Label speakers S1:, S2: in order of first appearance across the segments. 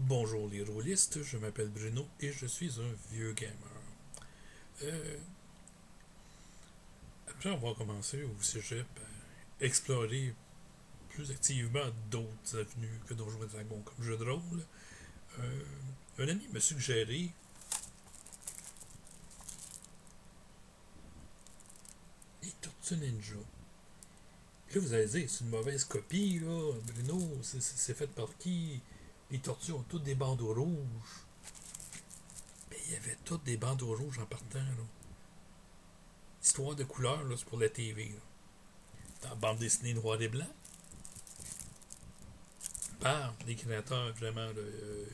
S1: Bonjour les rôlistes, je m'appelle Bruno et je suis un vieux gamer. Euh, Après avoir commencé au cégep à explorer plus activement d'autres avenues que Donjons et Dragons comme jeu de rôle, euh, un ami m'a suggéré les Tortues Ninja. Puis là, vous allez dire, c'est une mauvaise copie, là. Bruno, c'est fait par qui? Les tortues ont toutes des bandeaux rouges. Mais il y avait toutes des bandeaux rouges en partant, là. Histoire de couleur, là, c'est pour la TV, là. Dans la bande dessinée noir et blanc, par les créateurs vraiment de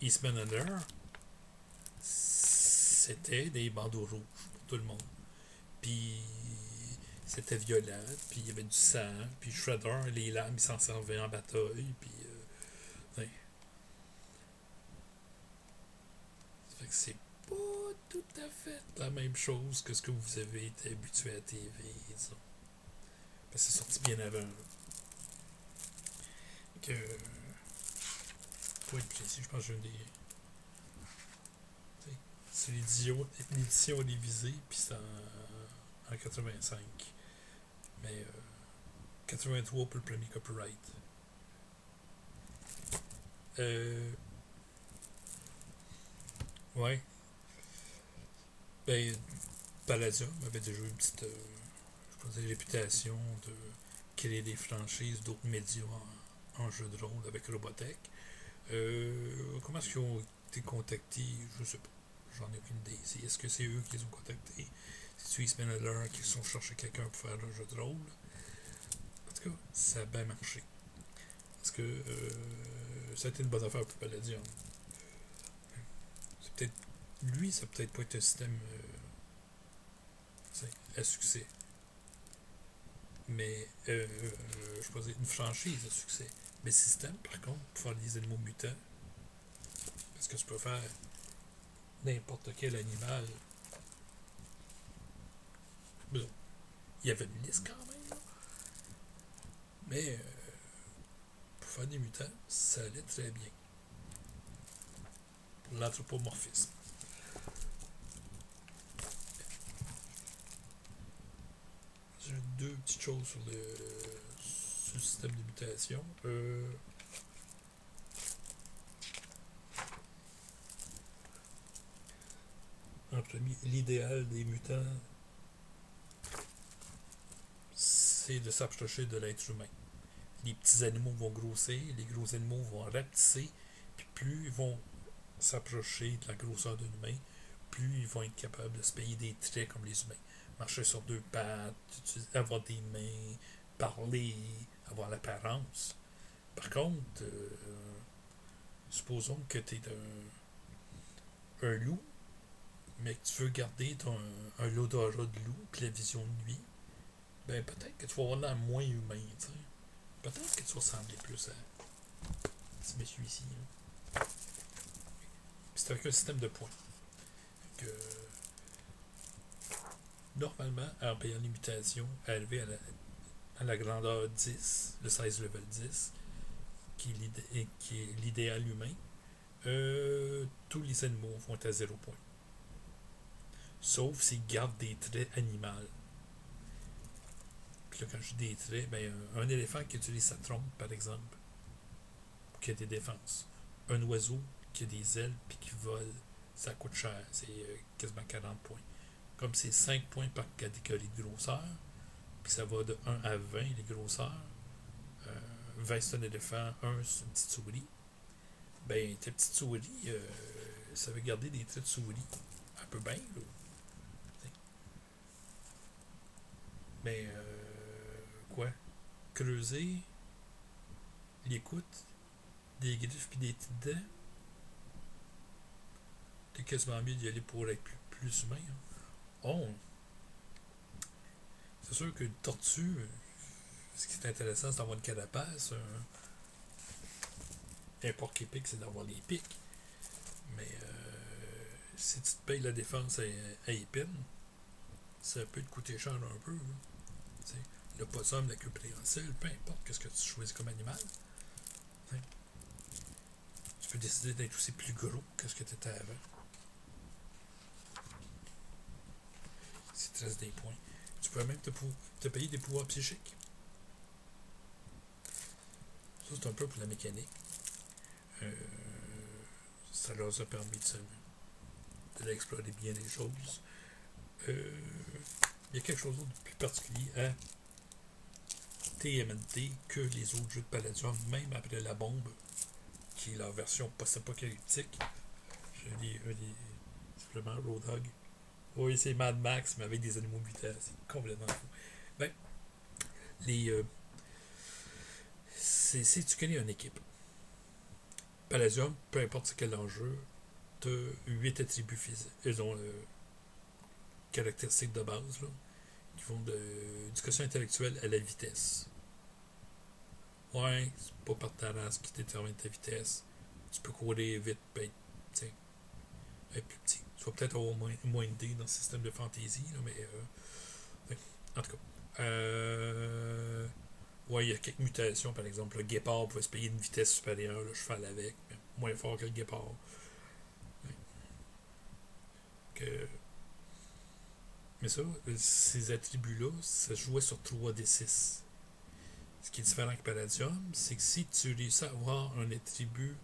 S1: Eastman Under, c'était des bandeaux rouges pour tout le monde. Puis c'était violent, puis il y avait du sang, puis Shredder, les lames, ils s'en servaient en bataille, puis ouais. Ça fait que c'est pas tout à fait la même chose que ce que vous avez été habitué à la TV, disons. Parce que c'est sorti bien avant. Que, pour être précis, je pense que j'ai une des. C'est l'édition révisée, puis c'est en 85. Mais 83 pour le premier copyright. Euh, ouais. Ben, Palladium avait déjà une petite je pense, réputation de créer des franchises d'autres médias en jeu de rôle avec Robotech. Comment est-ce qu'ils ont été contactés? Je sais pas. J'en ai aucune idée. Est-ce que c'est eux qui les ont contactés? C'est Eastman Miller qui sont cherchés quelqu'un pour faire un jeu de rôle? En tout cas, ça a bien marché. Parce que ça a été une bonne affaire pour Palladium. C'est peut-être. Lui, ça peut-être pas être un système à succès. Mais je peux dire une franchise à succès. Mais système, par contre, pour faire des animaux mutants, parce que tu peux faire n'importe quel animal. Bon, il y avait une liste quand même, là. Mais pour faire des mutants, ça allait très bien. Pour l'anthropomorphisme. J'ai deux petites choses sur le système de mutation. En premier, l'idéal des mutants, c'est de s'approcher de l'être humain. Les petits animaux vont grossir, les gros animaux vont rapetisser, puis plus ils vont s'approcher de la grosseur d'un humain, plus ils vont être capables de se payer des traits comme les humains. Marcher sur deux pattes, avoir des mains, parler, avoir l'apparence. Par contre, supposons que tu es un loup, mais que tu veux garder un l'odorat de loup puis la vision de nuit, ben peut-être que tu vas avoir l'air moins humain, tu sais. Peut-être que tu vas ressembler plus à ce monsieur ici. Hein. C'est avec un système de points. Que normalement, en payant les mutations, élevé à la grandeur 10, le 16 level 10, qui est l'idéal humain, tous les animaux vont être à 0 point. Sauf s'ils gardent des traits animaux. Puis là, quand je dis des traits, ben, un éléphant qui utilise sa trompe, par exemple, qui a des défenses. Un oiseau qui a des ailes puis qui vole, ça coûte cher. C'est quasiment 40 points. Comme c'est 5 points par catégorie de grosseur, puis ça va de 1 à 20 les grosseurs, 20 c'est un éléphant, 1 c'est une petite souris, ben ta petite souris, ça veut garder des traits de souris. Un peu bien, là. Mais quoi? Creuser, l'écoute, des griffes puis des petites dents, t'es quasiment mieux d'y aller pour être plus humain. Hein. Oh, c'est sûr qu'une tortue, ce qui est intéressant, c'est d'avoir une carapace. Un porc-épic, c'est d'avoir les pics. Mais si tu te payes la défense à épine, ça peut te coûter cher un peu. Hein. Le possum, la queue préhensile, peu importe ce que tu choisis comme animal. T'sais. peux décider d'être aussi plus gros que ce que tu étais avant. Si tu restes des points. Tu peux même te payer des pouvoirs psychiques. Ça, c'est un peu pour la mécanique. Ça leur a permis d'explorer bien les choses. Il y a quelque chose d'autre de plus particulier à TMNT que les autres jeux de Palladium, même après la bombe, qui est leur version post-apocalyptique. J'ai simplement Roadhog. Oui, c'est Mad Max, mais avec des animaux mutants. C'est complètement fou. Ben, si tu connais une équipe, Palladium, peu importe quel enjeu, tu as 8 attributs physiques. Ils ont caractéristiques de base, là, qui vont de l'éducation intellectuelle à la vitesse. Ouais, c'est pas par ta race qui détermine ta vitesse. Tu peux courir vite, ben, être plus petit. Tu vas peut-être avoir moins de dés dans le système de fantasy, là, mais en tout cas. Ouais, il y a quelques mutations, par exemple. Le guépard pouvait se payer une vitesse supérieure, le cheval avec, mais moins fort que le guépard. Ouais. Mais ça, ces attributs-là, ça se jouait sur 3d6. Ce qui est différent avec Palladium, c'est que si tu réussis à avoir un attribut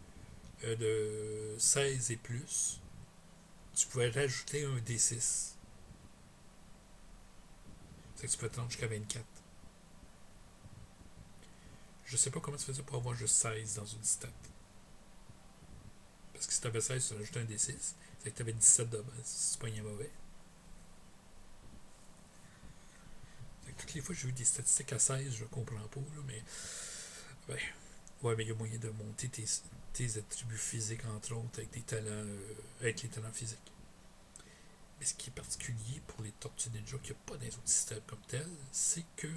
S1: de 16 et plus, tu pouvais rajouter un D6. C'est que tu peux te rendre jusqu'à 24. Je sais pas comment tu faisais pour avoir juste 16 dans une stat. Parce que si tu avais 16, tu rajoutais un D6. C'est que tu avais 17 de base, si tu pognais mauvais. Toutes les fois que j'ai vu des statistiques à 16, je comprends pas, là, mais. Ben, ouais, mais il y a moyen de monter tes attributs physiques, entre autres, avec des talents. Avec les talents physiques. Mais ce qui est particulier pour les Tortues Ninja, qu'il n'y a pas dans les autres systèmes comme tel, c'est que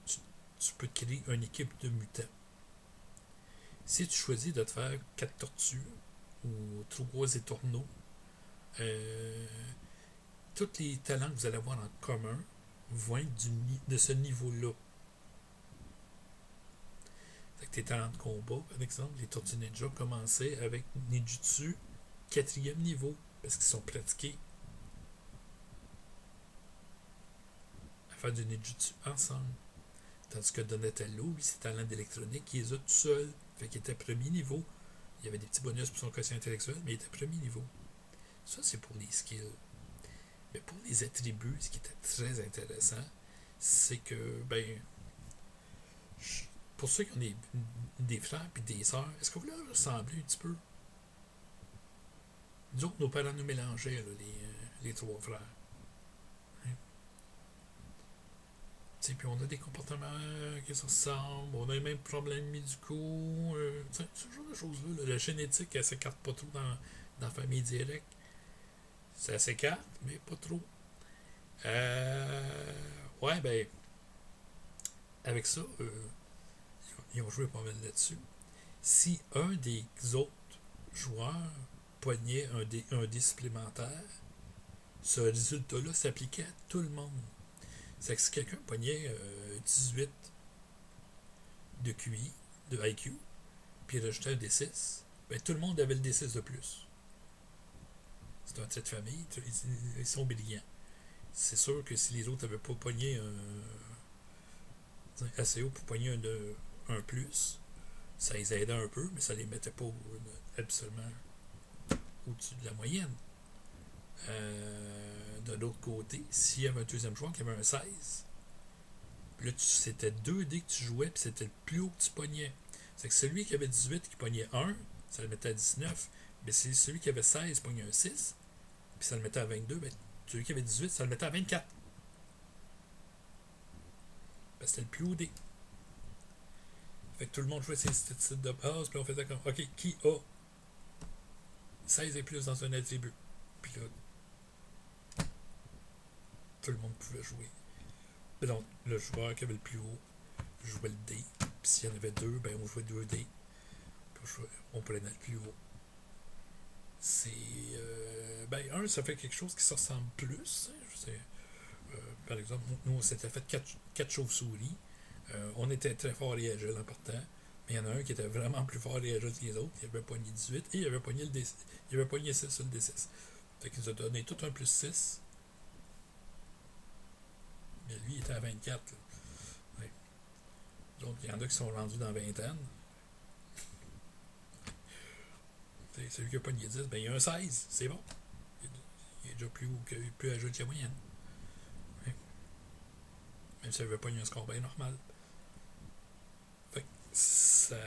S1: tu peux créer une équipe de mutants. Si tu choisis de te faire 4 tortues ou 3 étourneaux, tous les talents que vous allez avoir en commun vont être de ce niveau-là. Fait que tes talents de combat, par exemple, les Tortues Ninja commençaient avec Ninjutsu 4e niveau, parce qu'ils sont pratiqués à faire du Ninjutsu ensemble. Tandis que Donatello, lui, ses talents d'électronique, il les a tout seul. Fait qu'il était premier niveau. Il y avait des petits bonus pour son quotient intellectuel, mais il était premier niveau. Ça, c'est pour les skills. Mais pour les attributs, ce qui était très intéressant, c'est que, ben, pour ceux qui ont des frères et des sœurs, est-ce que vous leur ressemblez un petit peu? Nous autres, nos parents nous mélangeaient, là, les 3 frères. Hein? Puis on a des comportements qui se ressemblent, on a les mêmes problèmes médicaux, ce genre de choses-là. La génétique, elle s'écarte pas trop dans la famille directe. Ça s'écarte, mais pas trop. Ouais, ben, avec ça, ils ont joué pas mal là-dessus. Si un des autres joueurs pognait un dé supplémentaire, ce résultat-là s'appliquait à tout le monde. C'est que si quelqu'un pognait 18 de QI, de IQ, puis il rajoutait un D6, ben tout le monde avait le D6 de plus. C'est un trait de famille, ils sont brillants. C'est sûr que si les autres n'avaient pas pogné assez haut pour pogner un plus, ça les aidait un peu, mais ça les mettait pas absolument au-dessus de la moyenne. De l'autre côté, s'il y avait un deuxième joueur qui avait un 16, là, c'était 2 dés que tu jouais, puis c'était le plus haut que tu pognais. C'est que celui qui avait 18 qui pognait 1, ça le mettait à 19. Mais si celui qui avait 16 pognait un 6, puis ça le mettait à 22, ben, celui qui avait 18, ça le mettait à 24. Ben, c'était le plus haut dé. Fait que tout le monde jouait ses statistiques de base, puis on faisait comme, ok, qui a 16 et plus dans un attribut? Puis là, tout le monde pouvait jouer. Donc, le joueur qui avait le plus haut jouait le dé. Puis s'il y en avait 2, ben on jouait 2 dés. Puis on prenait le plus haut. C'est. Ben, ça fait quelque chose qui se ressemble plus. Hein, je sais. Par exemple, nous, on s'était fait 4 chauves-souris. On était très fort et agile en partant. Mais il y en a un qui était vraiment plus fort déjà que les autres. Il avait pogné 18 et il avait pogné, il avait pogné 6 sur le D6. Fait qu'il nous a donné tout un plus 6. Mais lui, il était à 24. Là. Ouais. Donc, il y en a qui sont rendus dans la vingtaine. Celui qui a pogné 10, ben, il y a un 16. C'est bon. Il est déjà plus haut que, plus âgé que la moyenne. Ouais. Même si il avait pogné un score bien normal. Fait que ça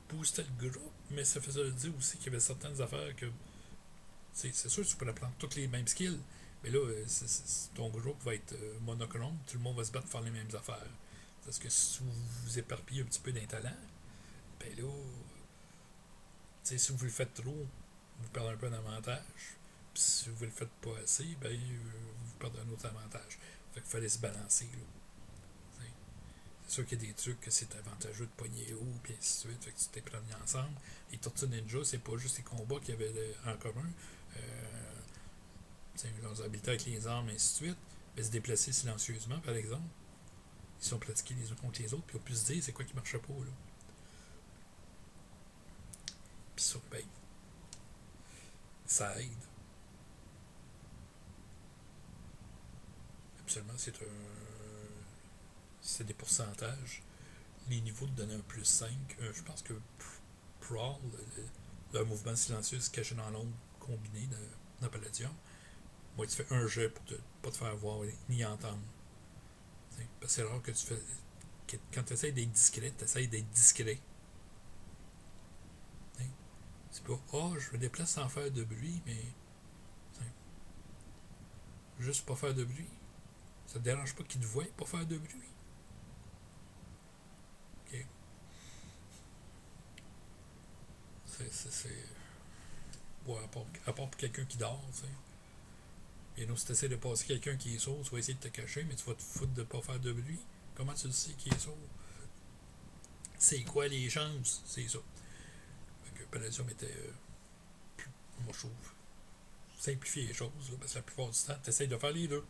S1: boostait le groupe, mais ça faisait dire aussi qu'il y avait certaines affaires que. C'est sûr que tu pourrais prendre toutes les mêmes skills, mais là, ton groupe va être monochrome, tout le monde va se battre pour faire les mêmes affaires. Parce que si vous vous éparpillez un petit peu d'un talent, ben là, si vous le faites trop, vous perdez un peu d'avantage. Puis si vous le faites pas assez, ben vous perdez un autre avantage. Fait qu'il fallait se balancer. Là. C'est sûr qu'il y a des trucs que c'est avantageux de pogner haut, puis ainsi de suite. Fait que tu t'es pris ensemble. Les Tortues Ninja, c'est pas juste les combats qu'il y avait en commun. Leurs habiletés avec les armes, et ainsi de suite. Mais se déplacer silencieusement, par exemple. Ils sont pratiqués les uns contre les autres, puis on peut se dire c'est quoi qui marchait pas. Là. Puis ça, ben, ça aide. Absolument, c'est des pourcentages. Les niveaux te donnaient un plus 5. Je pense que Prowl, le mouvement silencieux se cachait dans l'ombre combiné dans Palladium. Moi, tu fais un jet pour pas te faire voir ni entendre. Parce que c'est rare que tu fais. Quand tu essaies d'être discret, tu essaies d'être discret. C'est pas, je me déplace sans faire de bruit, mais. Juste pas faire de bruit. Ça te dérange pas qu'ils te voient pas faire de bruit. Ok. C'est. Ouais, à part pour quelqu'un qui dort, tu sais. Et nous, si tu essaies de passer quelqu'un qui est sourd, tu vas essayer de te cacher, mais tu vas te foutre de pas faire de bruit. Comment tu le sais qu'il est sourd? C'est quoi les chances? C'est ça. Fait que Palladium était plus, moi je trouve, simplifier les choses, là, parce que la plupart du temps, tu essaies de faire les deux.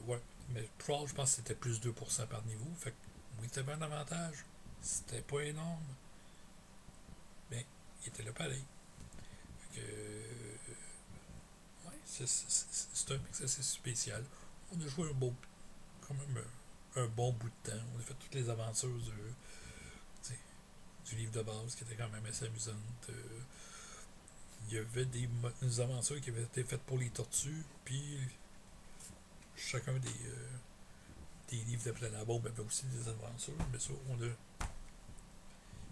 S1: Ouais. Mais Prowl, je pense que c'était plus 2% par niveau. Fait que oui, t'avais un avantage. C'était pas énorme. Mais il était là pareil. Fait que. Ouais, c'est un mix assez spécial. On a joué quand même un bon bout de temps. On a fait toutes les aventures du livre de base qui était quand même assez amusante. Il y avait des aventures qui avaient été faites pour les tortues, puis chacun des livres de Plein la Bombe avait aussi des aventures, mais ça,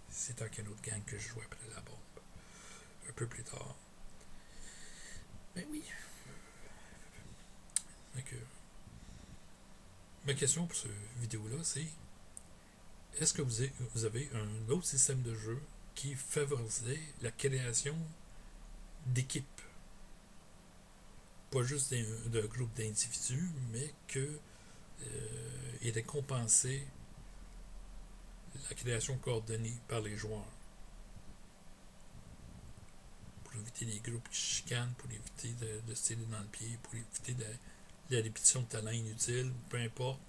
S1: c'est un autre gang que je jouais après la bombe. Un peu plus tard. Mais oui. Donc, ma question pour cette vidéo-là, c'est est-ce que vous avez un autre système de jeu qui favorisait la création d'équipes? Pas juste de groupes d'individus, mais que était compensé la création coordonnée par les joueurs. Pour éviter les groupes qui chicanent, pour éviter de se tirer dans le pied, pour éviter la répétition de talents inutiles, peu importe.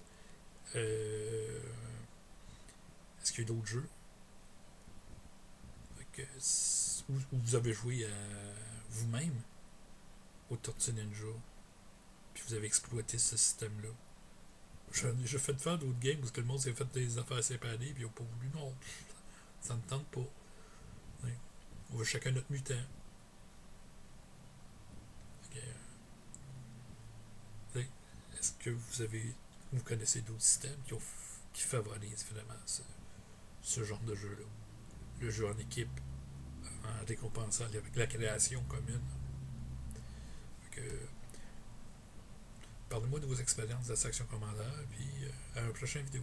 S1: Est-ce qu'il y a d'autres jeux où vous avez joué à vous-même au Tortue Ninja, puis vous avez exploité ce système-là? J'ai fait faire d'autres games parce que le monde s'est fait des affaires séparées, puis ils n'ont pas voulu. Non, ça ne tente pas. Oui. On veut chacun notre mutant. Est-ce que vous connaissez d'autres systèmes qui favorisent vraiment ce genre de jeu-là? Le jeu en équipe, en récompensant la création commune. Fait que, parlez-moi de vos expériences de la section commentaire, puis à une prochaine vidéo.